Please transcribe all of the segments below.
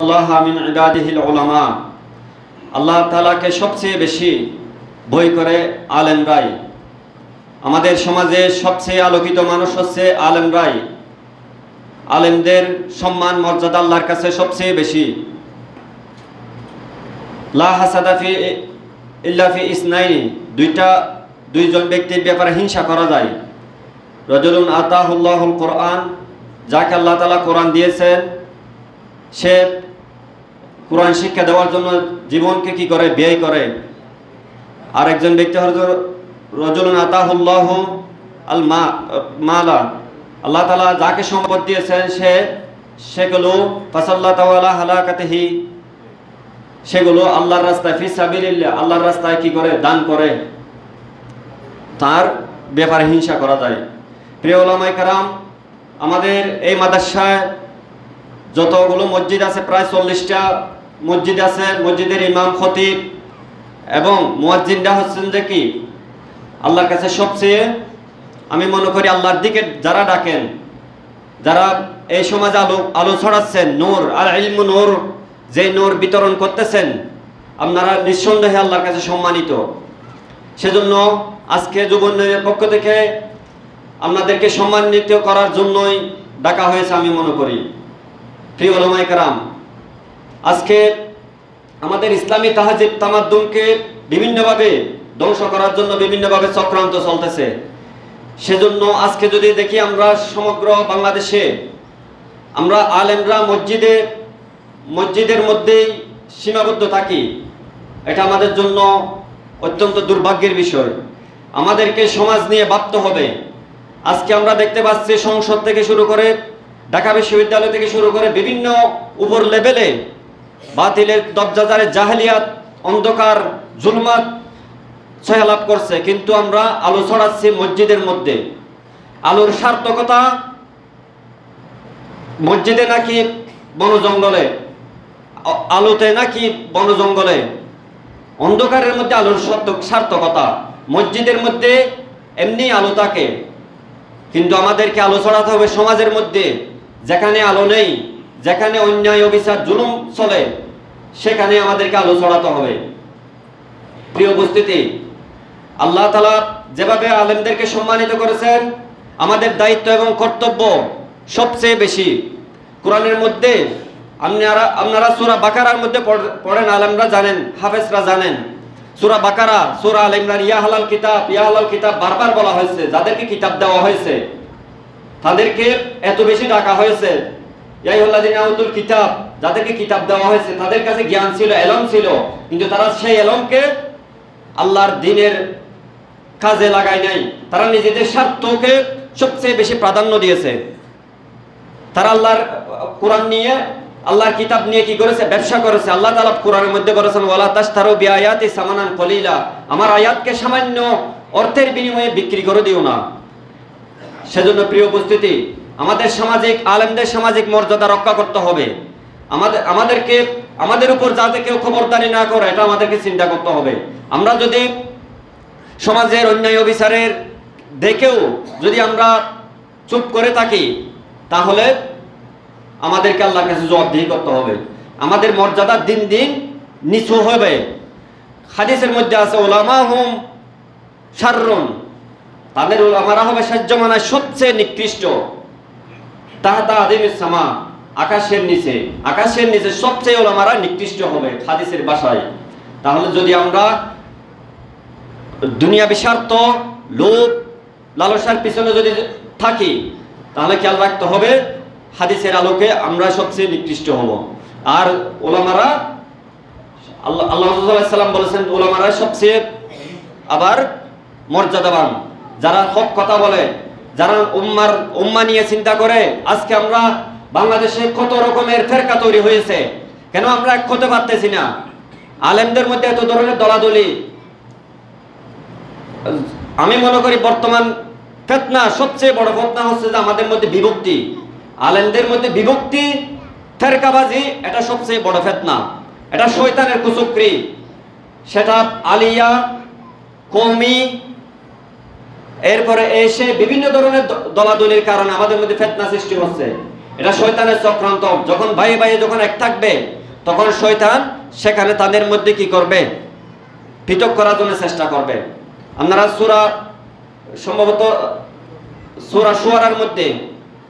আল্লাহ মিন ইবাদিহিল উলামা, আল্লাহ তাআলাকে সবচেয়ে বেশি ভয় করে আলেমরাই। আমাদের সমাজে সবচেয়ে আলোকিত মানুষ হচ্ছে আলেমরাই। আলেমদের সম্মান মর্যাদা আল্লাহর কাছে সবচেয়ে বেশি। লা হাসাদা ফি ইল্লা ফি ইসনাইনি, দুইজন ব্যক্তির ব্যাপারে হিংসা করা যায়। রাজুলুন আতাহুল্লাহুল কোরআন, যাকে আল্লাহ তাআলা কোরআন দিয়েছেন, সে কোরআন শিক্ষা দেওয়ার জন্য জীবনকে কি করে, ব্যয় করে। আর একজন ব্যক্তি হচ্ছে রাজুলুন আতাহুল্লাহু আল মালা, আল্লাহ তাআলা যাকে সম্পদ দিয়েছেন সেগুলো ফাসাল্লাতু আলা হালাকাতিহি, সেগুলো আল্লাহর রাস্তায় ফি সাবিলিল্লাহ, আল্লাহর রাস্তায় কি করে, দান করে। তার ব্যাপারে হিংসা করা যায়। প্রিয় উলামায়ে কেরাম, আমাদের এই মাদ্রাসায় যতগুলো মসজিদ আছে, প্রায় 40টা মসজিদ আছে। মসজিদের ইমাম, খতিব এবং মুয়াজ্জিনরা হচ্ছেন যে কি আল্লাহর কাছে সবচেয়ে, আমি মনে করি আল্লাহর দিকে যারা ডাকেন, যারা এই সমাজে আলো ছড়াচ্ছেন, নূর আর ইলমু নূর, যে নূর বিতরণ করতেছেন, আপনারা নিঃসন্দেহে আল্লাহর কাছে সম্মানিত। সেজন্য আজকে যুবনের পক্ষ থেকে আপনাদেরকে সম্মানিত করার জন্যই ডাকা হয়েছে আমি মনে করি। প্রিয় উলামায়ে কেরাম, আজকে আমাদের ইসলামী তাহজিব তামাদ্দুনকে বিভিন্নভাবে ধ্বংস করার জন্য বিভিন্নভাবে চক্রান্ত চলতেছে। সেজন্য আজকে যদি দেখি আমরা সমগ্র বাংলাদেশে আমরা আলেমরা মসজিদের মধ্যেই সীমাবদ্ধ থাকি, এটা আমাদের জন্য অত্যন্ত দুর্ভাগ্যের বিষয়। আমাদেরকে সমাজ নিয়ে ভাবতে হবে। আজকে আমরা দেখতে পাচ্ছি সংসদ থেকে শুরু করে, ঢাকা বিশ্ববিদ্যালয় থেকে শুরু করে বিভিন্ন উপর লেভেলে বাতিলের দজ্জাজারে জাহেলিয়াত, অন্ধকার, জুলমাত ছয়লাভ করছে, কিন্তু আমরা আলো ছড়াচ্ছি মসজিদের মধ্যে। আলোর সার্থকতা মসজিদে নাকি বনজঙ্গলে, আলোতে নাকি বনজঙ্গলে, অন্ধকারের মধ্যে আলোর সার্থকতা। মসজিদের মধ্যে এমনি আলো থাকে, কিন্তু আমাদেরকে আলো ছড়াতে হবে সমাজের মধ্যে। যেখানে আলো নেই, যেখানে অন্যায়, অবিচার, জুলুম চলে, সেখানে আমাদেরকে আলো ছড়াতে হবে। প্রিয় উপস্থিতি, আল্লাহ তাআলা যেভাবে আলেমদেরকে সম্মানিত করেছেন, আমাদের দায়িত্ব এবং কর্তব্য সবচেয়ে বেশি। কোরআনের মধ্যে আপনারা সূরা বাকারার মধ্যে পড়েন, আলেমরা জানেন, হাফেজরা জানেন। সূরা বাকারা, সূরা আল ইমরান, ইয়া আহলাল কিতাব, ইয়া আহলাল কিতাব বারবার বলা হয়েছে। যাদেরকে কিতাব দেওয়া হয়েছে তাদেরকে এত বেশি ডাকা হয়েছে। ইয়া আইয়ুহাল্লাযিনা উতুল কিতাব, যাদেরকে কিতাব দেওয়া হয়েছে তাদের কাছে জ্ঞান ছিল, এলম ছিল, কিন্তু তারা সেই এলমকে আল্লাহর দ্বীনের কাজে লাগায় নাই। তারা নিজেদের স্বার্থকে সবচেয়ে বেশি প্রাধান্য দিয়েছে। তারা আল্লাহর কোরআন নিয়ে, আল্লাহর কিতাব নিয়ে কি করেছে, ব্যবসা করেছে। আল্লাহ তাআলা কোরআনের মধ্যে বলেছেন, ওয়ালা তাশতারু বিআয়াতি সামানান কলিলা, আমার আয়াতকে সামান্য অর্থের বিনিময়ে বিক্রি করে দিও না। সেজন্য প্রিয় উপস্থিতি, আমাদের সামাজিক আলেমদের সামাজিক মর্যাদা রক্ষা করতে হবে। আমাদের উপর যাতে কেউ খবরদারি না করে, এটা আমাদেরকে চিন্তা করতে হবে। আমরা যদি সমাজের অন্যায় অবিচারের দেখেও যদি আমরা চুপ করে থাকি, তাহলে আমাদেরকে আল্লাহর কাছে জবাবদিহি করতে হবে। আমাদের মর্যাদা দিন দিন নিচু হবে। হাদিসের মধ্যে আছে, উলামাহুম শাররুন, তাদের উলামারা হবে সাজ্জামানায় সবচেয়ে নিকৃষ্ট। তাহতা আদিমিস সামা, আকাশের নিচে সবচেয়ে উলামারা নিকৃষ্ট হবে হাদিসের ভাষায়। তাহলে যদি আমরা দুনিয়াবি স্বার্থ, লোভ, লালসার পিছনে যদি থাকি, তাহলে খেয়াল রাখতে হবে হাদিসের আলোকে আমরা সবচেয়ে নিকৃষ্ট হব। আর উলামারা, আল্লাহ সাল্লাল্লাহু আলাইহি সাল্লাম বলেছেন, উলামারা সবচেয়ে আবার মর্যাদাবান, যারা হক কথা বলে, যারা উম্মা নিয়ে চিন্তা করে। আজকে আমরা বাংলাদেশে কত রকমের ফেরকা তৈরি হয়েছে, কেন আমরা এক হতে পারতেছি না? আলেমদের মধ্যে এত ধরনের দলাদলি। আমি মনে করি বর্তমান ফিতনা, সবচেয়ে বড় ফিতনা হচ্ছে যে আমাদের মধ্যে বিভক্তি। আলেমদের মধ্যে বিভক্তি, ফেরকাবাজি, এটা সবচেয়ে বড় ফিতনা। এটা শয়তানের কুচক্রী। সেটা আলিয়া, কওমি, এরপরে এসে বিভিন্ন ধরনের দলাদলির কারণে আমাদের মধ্যে ফিতনা সৃষ্টি হচ্ছে। এটা শয়তানের চক্রান্ত। যখন ভাই ভাই যখন এক থাকবে তখন শয়তান সেখানে তাদের মধ্যে কি করবে, পৃথক করার জন্য চেষ্টা করবে। আপনারা সূরা সম্ভবত সূরা শুআরার মধ্যে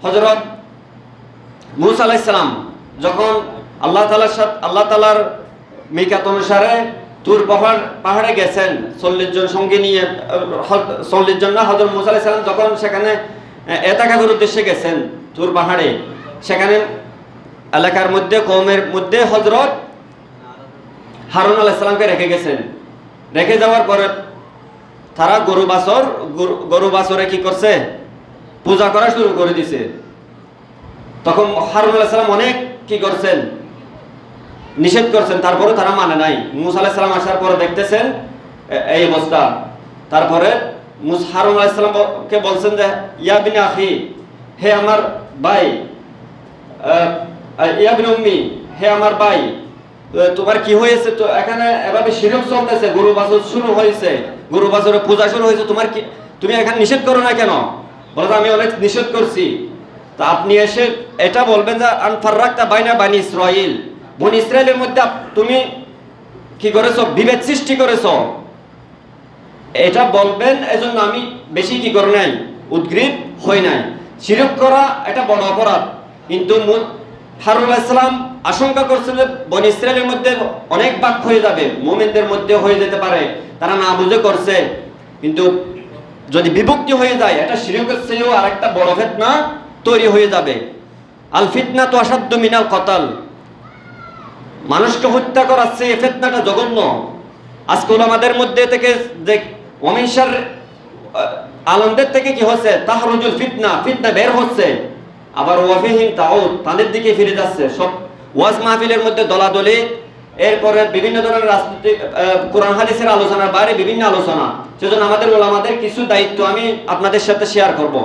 হযরত মূসা আলাইহিস সালাম যখন আল্লাহ তাআলার মিকাত অনুসারে তুর পাহাড়ে গেছেন 40 জন সঙ্গী নিয়ে, 40 জন না, হযরত মূসা আলাইহিস সালাম যখন সেখানে ইতিকাফের উদ্দেশ্যে গেছেন তুর পাহাড়ে, সেখানে এলাকার মধ্যে কওমের মধ্যে হযরত হারুন আলাইহিস সালামকে রেখে গেছেন। রেখে যাওয়ার পরে তারা গরু বাছরে কি করছে, পূজা করা শুরু করে দিছে। তখন হারুন আলাইহিস সালাম অনেক কি করছেন, নিষেধ করছেন, তারপরে তারা মানে নাই। মূসা আলাইহিস সালাম আসার পরে দেখতেছেন এই অবস্থা। তারপরে হারুন আলাইহিস সালামকে বলছেন যে ইয়া বিনি আখি, হে আমার ভাই, ইয়া বিনি উম্মি, হে আমার ভাই, তোমার কি হয়েছে? তো এখানে এভাবে শিরক চলতেছে, গরু বাছর শুরু হয়েছে, গরু বাছরের পূজা শুরু হয়েছে, তোমার কি, তুমি এখানে নিষেধ করো না কেন? বলে আমি অনেক নিষেধ করছি। তা আপনি এসে এটা বলবেন যে আনফাররাকতা বাইনা বানি ইসরাইল, বনি ইসরাইলের মধ্যে তুমি কি করেছো, বিভেদ সৃষ্টি করেছো, এটা বলবেন। এজন্য আমি বেশি কি করে নাই, উদ্গ্রীব হই নাই। শিরক করা এটা বড় অপরাধ, কিন্তু হারুন আলাইহিস সালাম আশঙ্কা করছেন যে বনি ইসরাইলের মধ্যে অনেক ভাগ হয়ে যাবে, মুমিনদের মধ্যে হয়ে যেতে পারে, তারা না বুঝে করছে। কিন্তু যদি বিভক্তি হয়ে যায়, এটা শিরকের চেয়েও আরেকটা বড় ফিতনা তৈরি হয়ে যাবে। আল ফিতনাতু আশাদ্দু মিনাল কতল, মানুষকে হত্যা করার চেয়ে ফিতনাটা জঘন্য। আজকে আমাদের মধ্যে থেকে যে অমিশার আলমদের থেকে কি হচ্ছে, তাহরুজুল ফিতনা, ফিতনা বের হচ্ছে, আবার ওয়াফিহিম তাউদ, তাদের দিকে ফিরে যাচ্ছে। সব ওয়াজ মাহফিলের মধ্যে দলাদলি, এরপরে বিভিন্ন ধরনের রাজনৈতিক কোরআন হাদিসের আলোচনার বাইরে বিভিন্ন আলোচনা। সেজন্য আমাদের ওলামাদের কিছু দায়িত্ব আমি আপনাদের সাথে শেয়ার করব।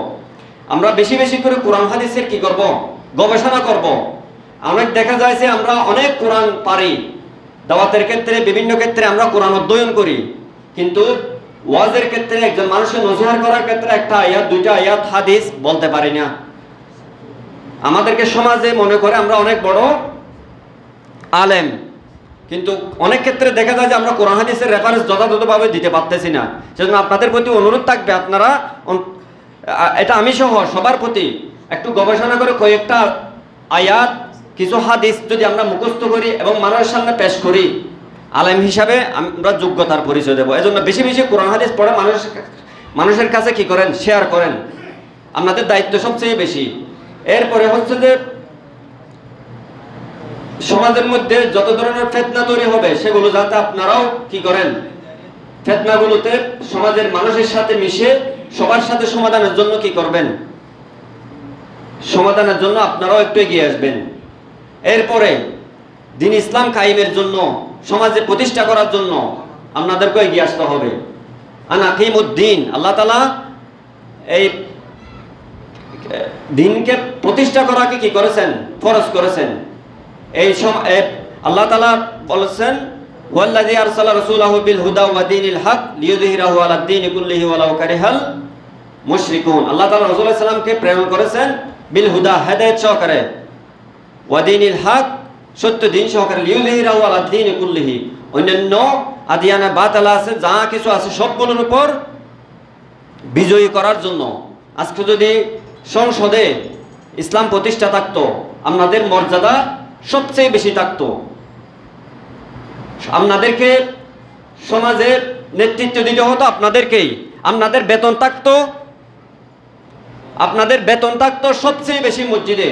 আমরা বেশি বেশি করে কোরআন হাদিসের কি করব, গবেষণা করব। অনেক দেখা যায় যে আমরা অনেক কোরআন পারি, দাওয়াতের ক্ষেত্রে বিভিন্ন ক্ষেত্রে আমরা কোরআন অধ্যয়ন করি, কিন্তু ওয়াজের ক্ষেত্রে একজন মানুষকে নসিহত করার ক্ষেত্রে একটা আয়াত, দুইটা আয়াত হাদিস বলতে পারি না। আমাদেরকে সমাজে মনে করে আমরা অনেক বড় আলেম, কিন্তু অনেক ক্ষেত্রে দেখা যায় যে আমরা কোরআন হাদিসের রেফারেন্স যথাযথভাবে দিতে পারতেছি না। সেজন্য আপনাদের প্রতি অনুরোধ থাকবে, আপনারা এটা আমি সহ সবার প্রতি একটু গবেষণা করে কয়েকটা আয়াত, কিছু হাদিস যদি আমরা মুখস্থ করি এবং মানুষের সামনে পেশ করি, আলেম হিসাবে আমরা যোগ্যতার পরিচয় দেব। এজন্য বেশি বেশি কোরআন হাদিস পড়ে মানুষের কাছে কি করেন, শেয়ার করেন, আপনাদের দায়িত্ব সবচেয়ে বেশি। এরপরে হচ্ছে যে সমাজের মধ্যে যত ধরনের ফিতনা তৈরি হবে সেগুলো যাতে আপনারাও কি করেন, ফিতনাগুলোতে সমাজের মানুষের সাথে মিশে সবার সাথে সমাধানের জন্য কি করবেন, সমাধানের জন্য আপনারাও একটু এগিয়ে আসবেন। এরপরে দ্বীন ইসলাম কায়েমের জন্য, সমাজে প্রতিষ্ঠা করার জন্য আপনাদেরকে এগিয়ে আসতে হবে। আনাকিমুদ্দিন, আল্লাহ তাআলা এই দ্বীনকে প্রতিষ্ঠা করাকে কি করেছেন, ফরজ করেছেন। এই আল্লাহ তাআলা বলেছেন ওয়াল্লাযী আরসালা রাসূলাহু বিল হুদা ওয়া দীনিল হক লিইয়ুযহিরাহু আলাদ দীনি কুল্লিহি ওয়ালাউ কারিহাল মুশরিকুন। আল্লাহ তাআলা রাসূল সাল্লাল্লাহু আলাইহি ওয়াসাল্লামকে প্রেরণ করেছেন বিল হুদা, হেদায়েত সহকারে, ওয়া দীনিল হক, সত্য দিন সহকারে, লিইয়ুযহিরাহু আলাদ দীনি কুল্লিহি, অন্যান্য আদিয়ানা বাতিল আছে, যা কিছু আছে সবগুলোর উপর বিজয়ী করার জন্য। আজকে যদি সংসদে ইসলাম প্রতিষ্ঠা থাকতো, আপনাদের মর্যাদা সবচেয়ে বেশি থাকতো, আপনাদেরকে সমাজে নেতৃত্ব দিতে হতো আপনাদেরকেই, আপনাদের বেতন থাকতো সবচেয়ে বেশি মসজিদে,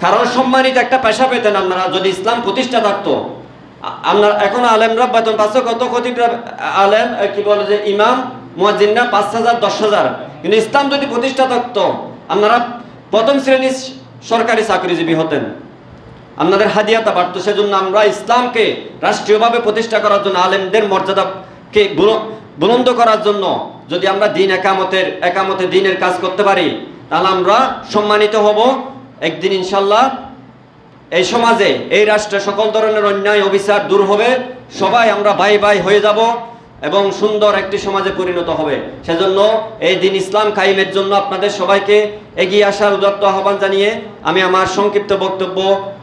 কারণ সম্মানিত একটা পেশা পেতেন আপনারা যদি ইসলাম প্রতিষ্ঠা থাকতো। আপনার এখন আলেমরা বেতন পাচ্ছে কত, খতিবরা আলেম কি বলে যে ইমাম মুয়াজ্জিনরা 5,000 10,000, কিন্তু ইসলাম যদি প্রতিষ্ঠা থাকতো আপনারা প্রথম শ্রেণীর সরকারি চাকরিজীবী হতেন, আপনাদের হাদিয়াটা বাড়তো। সেজন্য আমরা ইসলামকে রাষ্ট্রীয়ভাবে প্রতিষ্ঠা করার জন্য, আলেমদের মর্যাদাকে বুলন্দ করার জন্য যদি আমরা দিন একামতে দিনের কাজ করতে পারি, তাহলে আমরা সম্মানিত হব। একদিন ইনশাল্লাহ এই সমাজে, এই রাষ্ট্রে সকল ধরনের অন্যায় অবিচার দূর হবে, সবাই আমরা ভাই ভাই হয়ে যাব, এবং সুন্দর একটি সমাজে পরিণত হবে। সেজন্য এই দিন ইসলাম কায়েমের জন্য আপনাদের সবাইকে এগিয়ে আসার উদাত্ত আহ্বান জানিয়ে আমি আমার সংক্ষিপ্ত বক্তব্য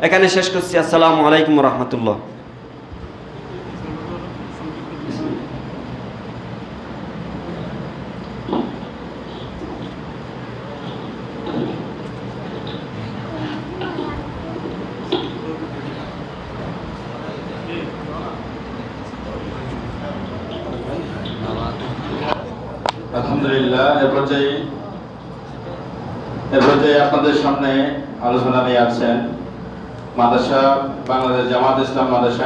এখানে শেষ করছি। আসসালামু আলাইকুম ওয়া রাহমাতুল্লাহ। আলহামদুলিল্লাহ, এ পর্যায়ে আপনাদের সামনে আলোচনা নিয়ে আসছেন মাদ্রাসা বাংলাদেশ জামাত ইসলাম মাদ্রাসা